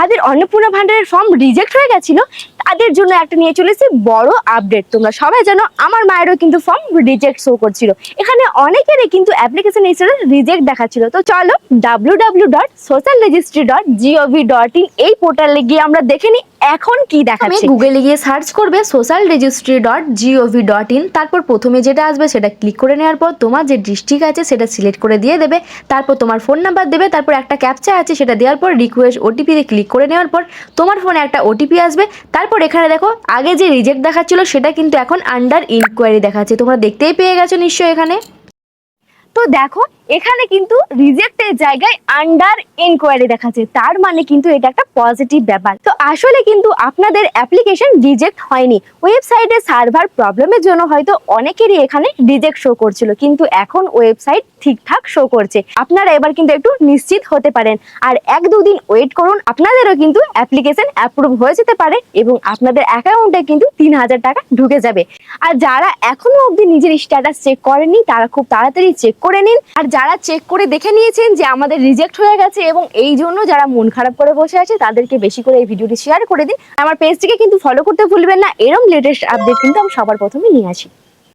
যাদের অন্নপূর্ণা ভান্ডারের form reject হয়ে গেছিল তাদের জন্য একটা নিয়ে চলেছি বড় আপডেট। তোমরা সবাই জানো আমার মায়েরও কিন্তু ফর্ম রিজেক্ট শো করছিল, এখানে অনেকেরই কিন্তু অ্যাপ্লিকেশন স্ট্যাটাস রিজেক্ট দেখাচ্ছিল। তো চলো www.socialregistry.gov.in এই পোর্টালে গিয়ে আমরা দেখে নিই এখন কি দেখাচ্ছে। গুগলে গিয়ে সার্চ করবে socialregistry.gov.in, তারপর প্রথমে যেটা আসবে সেটা ক্লিক করে নেওয়ার পর তোমার যে ডিস্ট্রিক্ট আছে সেটা সিলেক্ট করে দিয়ে দেবে, তারপর তোমার ফোন নাম্বার দেবে, তারপর একটা ক্যাপচা আছে সেটা দেওয়ার পর রিকোয়েস্ট ওটিপি তে ক্লিক করে নেওয়ার পর তোমার ফোনে একটা ওটিপি আসবে। তারপর এখানে দেখো আগে যে রিজেক্ট দেখাচ্ছিল সেটা কিন্তু এখন আন্ডার ইনকোয়ারি দেখাচ্ছে, তোমরা দেখতেই পেয়ে গেছো নিশ্চয়ই এখানে। তো দেখো এখানে কিন্তু রিজেক্টের জায়গায় আন্ডার ইনকোয়ারি দেখাচ্ছে, তার মানে কিন্তু এটা একটা পজিটিভ ব্যাপার। তো আসলে কিন্তু আপনাদের অ্যাপ্লিকেশন রিজেক্ট হয়নি, ওয়েবসাইটে সার্ভার প্রবলেমের জন্য হয়তো অনেকেরই এখানে রিজেক্ট শো করছিল, কিন্তু এখন ওয়েবসাইট ঠিকঠাক শো করছে। আপনারা এবার কিন্তু একটু নিশ্চিত হতে পারেন, আর 1-2 দিন ওয়েট করুন, আপনাদেরও কিন্তু অ্যাপ্লিকেশন অ্যাপ্রুভ হয়ে যেতে পারে এবং আপনাদের অ্যাকাউন্টে কিন্তু 3000 টাকা ঢুকে যাবে। আর যারা এখনো অবধি নিজের স্ট্যাটাস চেক করেননি তারা খুব তাড়াতাড়ি চেক করে নিন, আর যারা চেক করে দেখে নিয়েছেন যে আমাদের রিজেক্ট হয়ে গেছে এবং এই জন্য যারা মন খারাপ করে বসে আছে তাদেরকে বেশি করে এই ভিডিওটি শেয়ার করে দিন। আমার পেজটিকে কিন্তু ফলো করতে ভুলবেন না, এরকম লেটেস্ট আপডেট কিন্তু আমি সবার প্রথমে নিয়ে আসি।